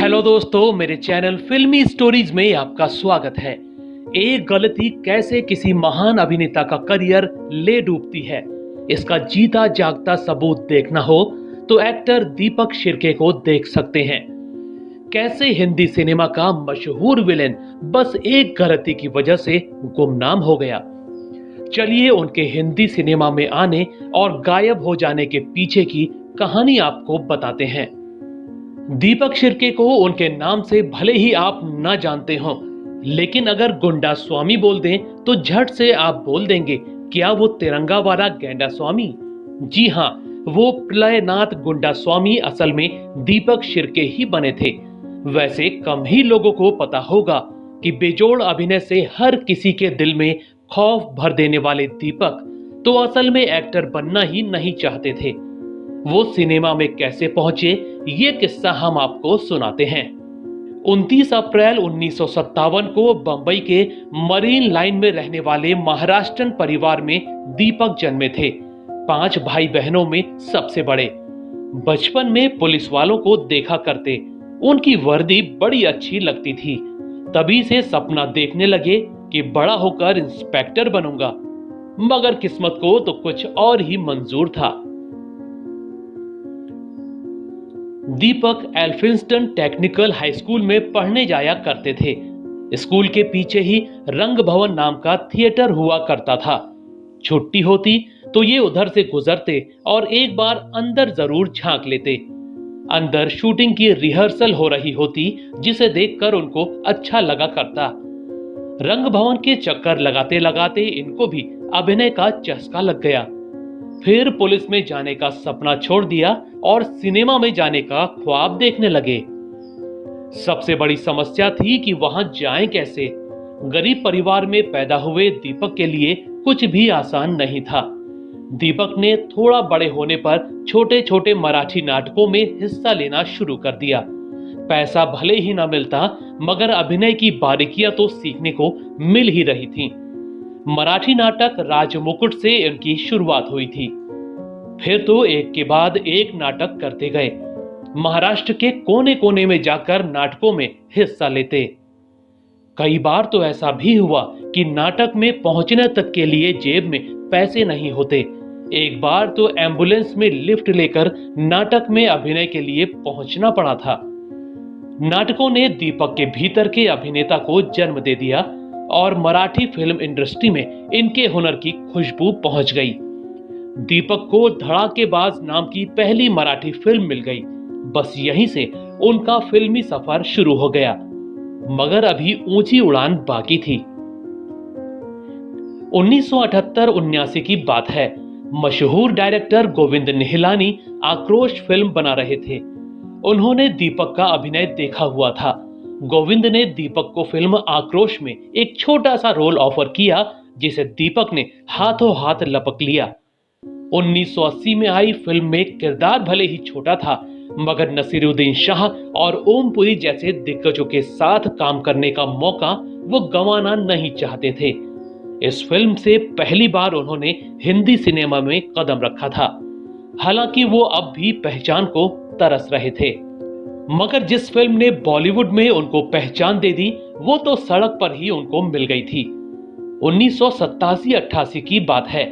Hello दोस्तों, मेरे channel फिल्मी स्टोरीज में आपका स्वागत है। एक गलती कैसे किसी महान अभिनेता का करियर ले डूबती है, इसका जीता जागता सबूत देखना हो तो एक्टर दीपक शिर्के को देख सकते हैं। कैसे हिंदी सिनेमा का मशहूर विलेन बस एक गलती की वजह से गुमनाम हो गया। चलिए उनके हिंदी सिनेमा में आने और गायब हो जाने के पीछे की कहानी आपको बताते हैं। दीपक शिर्के को उनके नाम से भले ही आप न जानते हो, लेकिन अगर गुंडा स्वामी बोल दें तो झट से आप बोल देंगे, क्या वो तिरंगा वाला गेंडा स्वामी? जी हाँ, वो प्रलयनाथ गुंडा स्वामी असल में दीपक शिर्के ही बने थे। वैसे कम ही लोगों को पता होगा कि बेजोड़ अभिनय से हर किसी के दिल में खौफ भर देने वाले दीपक तो असल में एक्टर बनना ही नहीं चाहते थे। वो सिनेमा में कैसे पहुंचे, ये किस्सा हम आपको सुनाते हैं। 29 अप्रैल 1957 को बंबई के मरीन लाइन में रहने वाले महाराष्ट्रन परिवार में दीपक जन्मे थे। 5 भाई बहनों में सबसे बड़े। बचपन में पुलिस वालों को देखा करते, उनकी वर्दी बड़ी अच्छी लगती थी। तभी से सपना देखने लगे कि बड़ा होकर इंस्पेक्टर बनूंगा, मगर किस्मत को तो कुछ और ही मंजूर था। दीपक एल्फिंस्टन टेक्निकल हाई स्कूल में पढ़ने जाया करते थे। स्कूल के पीछे ही रंग भवन नाम का थिएटर हुआ करता था। छुट्टी होती तो ये उधर से गुजरते और एक बार अंदर जरूर झांक लेते। अंदर शूटिंग की रिहर्सल हो रही होती, जिसे देखकर उनको अच्छा लगा करता। रंग भवन के चक्कर लगाते लगाते इनको भी अभिनय का चस्का लग गया। फिर पुलिस में जाने का सपना छोड़ दिया और सिनेमा में जाने का ख्वाब देखने लगे। सबसे बड़ी समस्या थी कि वहां जाएं कैसे। गरीब परिवार में पैदा हुए दीपक के लिए कुछ भी आसान नहीं था। दीपक ने थोड़ा बड़े होने पर छोटे छोटे मराठी नाटकों में हिस्सा लेना शुरू कर दिया। पैसा भले ही ना मिलता, मगर अभिनय की बारीकियां तो सीखने को मिल ही रही थी। मराठी नाटक राजमुकुट से इनकी शुरुआत हुई थी। फिर तो एक के बाद एक नाटक करते गए। महाराष्ट्र के कोने कोने में जाकर नाटकों में हिस्सा लेते। कई बार तो ऐसा भी हुआ कि नाटक में पहुंचने तक के लिए जेब में पैसे नहीं होते। एक बार तो एम्बुलेंस में लिफ्ट लेकर नाटक में अभिनय के लिए पहुंचना पड़ा था। नाटकों ने दीपक के भीतर के अभिनेता को जन्म दे दिया और मराठी फिल्म इंडस्ट्री में इनके हुनर की खुशबू पहुंच गई। दीपक को धड़ाकेबाज नाम की पहली मराठी फिल्म मिल गई। बस यहीं से उनका फिल्मी सफर शुरू हो गया, मगर अभी ऊंची उड़ान बाकी थी। 1978-79 की बात है। मशहूर डायरेक्टर गोविंद निहलानी आक्रोश फिल्म बना रहे थे। उन्होंने दीपक का अभिनय देखा हुआ था। गोविंद ने दीपक को फिल्म आक्रोश में एक छोटा सा रोल ऑफर किया, जिसे दीपक ने हाथों हाथ लपक लिया। 1980 में आई फिल्म में किरदार भले ही छोटा था, मगर नसीरुद्दीन शाह और ओमपुरी जैसे दिग्गजों के साथ काम करने का मौका वो गंवाना नहीं चाहते थे। इस फिल्म से पहली बार उन्होंने हिंदी सिनेमा में कदम रखा था। हालांकि वो अब भी पहचान को तरस रहे थे, मगर जिस फिल्म ने बॉलीवुड में उनको पहचान दे दी, वो तो सड़क पर ही उनको मिल गई थी। 1987-88 की बात है।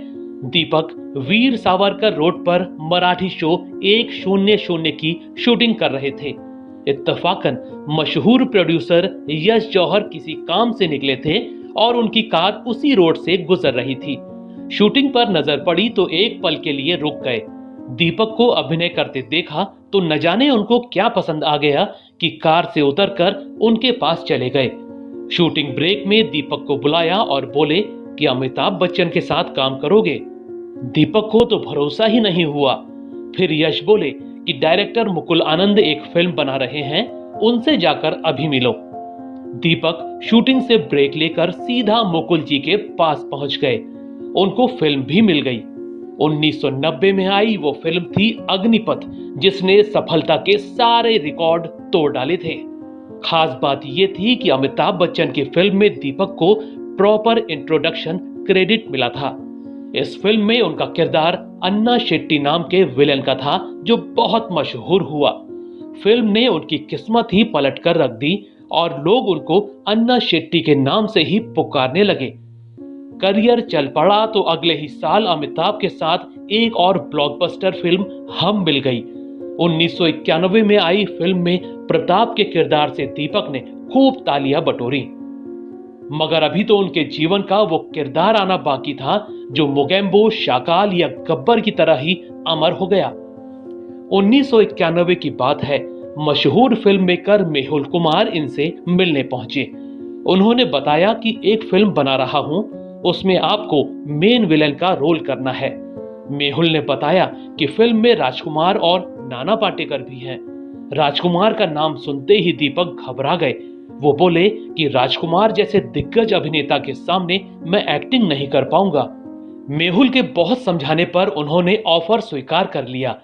दीपक वीर सावरकर रोड पर मराठी शो 100 की शूटिंग कर रहे थे। इत्तफाकन मशहूर प्रोड्यूसर यश जौहर किसी काम से निकले थे और उनकी कार उसी रोड से गुजर रही थी। शूटिंग पर नजर पड़ी तो एक पल के लिए रुक गए। दीपक को अभिनय करते देखा तो न जाने उनको क्या पसंद आ गया कि कार से उतरकर उनके पास चले गए। शूटिंग ब्रेक में दीपक को बुलाया और बोले कि अमिताभ बच्चन के साथ काम करोगे? दीपक को तो भरोसा ही नहीं हुआ। फिर यश बोले कि डायरेक्टर मुकुल आनंद एक फिल्म बना रहे हैं, उनसे जाकर अभी मिलो। दीपक शूटिंग से ब्रेक लेकर सीधा मुकुल जी के पास पहुंच गए। उनको फिल्म भी मिल गई। 1990 में आई वो फिल्म थी अग्निपथ, जिसने सफलता के सारे रिकॉर्ड तोड़ डाले थे। खास बात ये थी कि अमिताभ बच्चन की फिल्म में दीपक को प्रॉपर इंट्रोडक्शन क्रेडिट मिला था। इस फिल्म में उनका किरदार अन्ना शेट्टी नाम के विलेन का था, जो बहुत मशहूर हुआ। फिल्म ने उनकी किस्मत ही पलट कर रख दी और लोग उनको अन्ना शेट्टी के नाम से ही पुकारने लगे। करियर चल पड़ा तो अगले ही साल अमिताभ के साथ एक और ब्लॉकबस्टर फिल्म हम मिल गई। 1991 में आई फिल्म में प्रताप के किरदार से दीपक ने खूब तालियां बटोरी, मगर अभी तो उनके जीवन का वो किरदार आना बाकी था जो मोगेम्बो, शाकाल या गब्बर की तरह ही अमर हो गया। 1991 की बात है। मशहूर फिल्म मेकर मेहुल कुमार इनसे मिलने पहुंचे। उन्होंने बताया कि एक फिल्म बना रहा हूं, उसमें आपको मेन विलेन का रोल करना है। मेहुल ने बताया कि फिल्म में राजकुमार और नाना पाटेकर भी हैं। राजकुमार का नाम सुनते ही दीपक घबरा गए। वो बोले कि राजकुमार जैसे दिग्गज अभिनेता के सामने मैं एक्टिंग नहीं कर पाऊंगा। मेहुल के बहुत समझाने पर उन्होंने ऑफर स्वीकार कर लिया।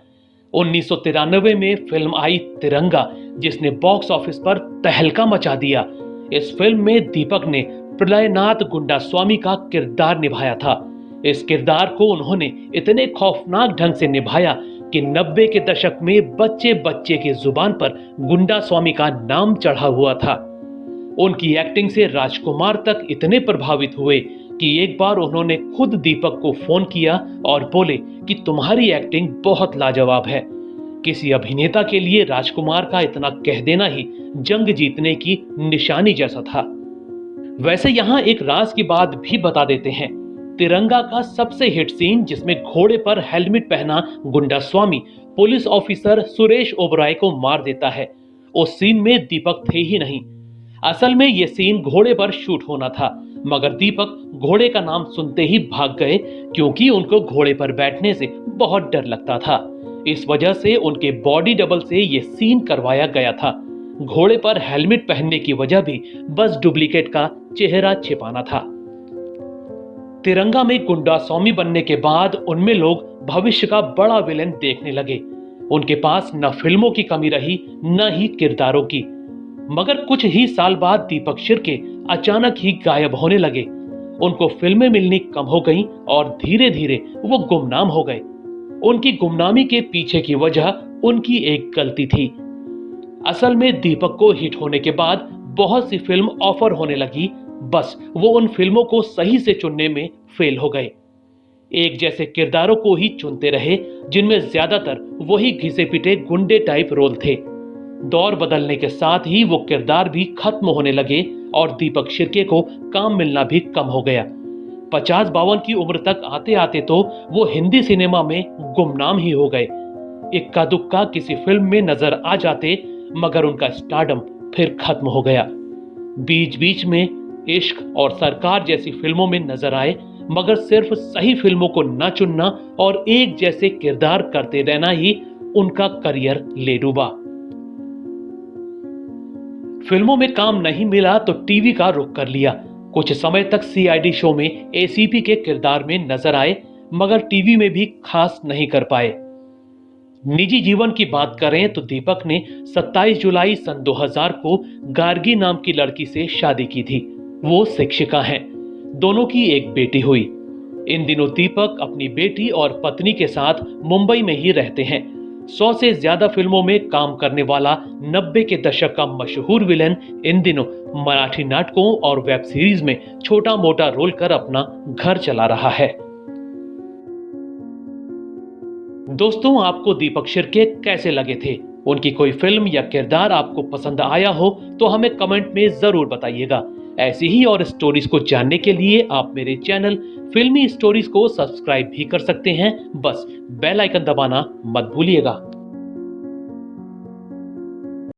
1993 में फिल्म आई तिरंगा, जिसने बॉक्स ऑफिस पर तहलका मचा दिया। इस फिल्म में दीपक ने प्रलयनाथ गुंडास्वामी का किरदार निभाया था। इस किरदार को उन्होंने इतने खौफनाक ढंग से निभाया कि 90 के दशक में बच्चे बच्चे की जुबान पर गुंडास्वामी का नाम चढ़ा हुआ था। उनकी एक्टिंग से राजकुमार तक इतने प्रभावित हुए कि एक बार उन्होंने खुद दीपक को फोन किया और बोले कि तुम्हारी एक्टिंग बहुत लाजवाब है। किसी अभिनेता के लिए राजकुमार का इतना कह देना ही जंग जीतने की निशानी जैसा था। वैसे यहाँ एक राज की बात भी बता देते हैं। तिरंगा का सबसे हिट सीन, जिसमें घोड़े पर हेलमेट पहना गुंडास्वामी पुलिस ऑफिसर सुरेश ओबराय को मार देता है, उस सीन में दीपक थे ही नहीं। असल में यह सीन घोड़े पर शूट होना था, मगर दीपक घोड़े का नाम सुनते ही भाग गए क्योंकि उनको घोड़े पर बैठने से बहुत डर लगता था। इस वजह से उनके बॉडी डबल से यह सीन करवाया गया था। घोड़े पर हेलमेट पहनने की वजह भी बस डुप्लीकेट का चेहरा छिपाना था। तिरंगा में गुंडास्वामी बनने के बाद उनमें लोग भविष्य का बड़ा विलेन देखने लगे। उनके पास न फिल्मों की कमी रही न ही किरदारों की। मगर कुछ ही साल बाद दीपक शिर्के अचानक ही गायब होने लगे। उनको फिल्में मिलनी कम हो गईं और धीरे धीरे वो गुमनाम हो गए। उनकी गुमनामी के पीछे की वजह उनकी एक गलती थी। असल में दीपक को हिट होने के बाद बहुत सी फिल्म ऑफर होने लगी, बस वो उन फिल्मों को सही से चुनने में फेल हो गए। एक जैसे किरदारों को ही चुनते रहे, जिनमें ज्यादातर वही घिसे पिटे गुंडे टाइप रोल थे। दौर बदलने के साथ ही वो किरदार भी खत्म होने लगे और दीपक शिर्के को काम मिलना भी कम हो गया। 50-52 की उम्र तक आते आते तो वो हिंदी सिनेमा में गुमनाम ही हो गए। इक्का दुक्का किसी फिल्म में नजर आ जाते, मगर उनका स्टारडम फिर खत्म हो गया। बीच बीच में इश्क और सरकार जैसी फिल्मों में नजर आए, मगर सिर्फ सही फिल्मों को न चुनना और एक जैसे किरदार करते रहना ही उनका करियर ले डूबा। फिल्मों में काम नहीं मिला तो टीवी का रुख कर लिया। कुछ समय तक सीआईडी शो में एसीपी के किरदार में नजर आए, मगर टीवी में भी खास नहीं कर पाए। निजी जीवन की बात करें तो दीपक ने 27 जुलाई सन 2000 को गार्गी नाम की लड़की से शादी की थी। वो शिक्षिका हैं। दोनों की एक बेटी हुई। इन दिनों दीपक अपनी बेटी और पत्नी के साथ मुंबई में ही रहते हैं। 100 से ज्यादा फिल्मों में काम करने वाला 90 के दशक का मशहूर विलेन इन दिनों मराठी नाटकों और वेब सीरीज में छोटा मोटा रोल कर अपना घर चला रहा है। दोस्तों, आपको दीपक शिर्के कैसे लगे थे? उनकी कोई फिल्म या किरदार आपको पसंद आया हो तो हमें कमेंट में जरूर बताइएगा। ऐसी ही और स्टोरीज को जानने के लिए आप मेरे चैनल फिल्मी स्टोरीज को सब्सक्राइब भी कर सकते हैं। बस बेल आइकन दबाना मत भूलिएगा।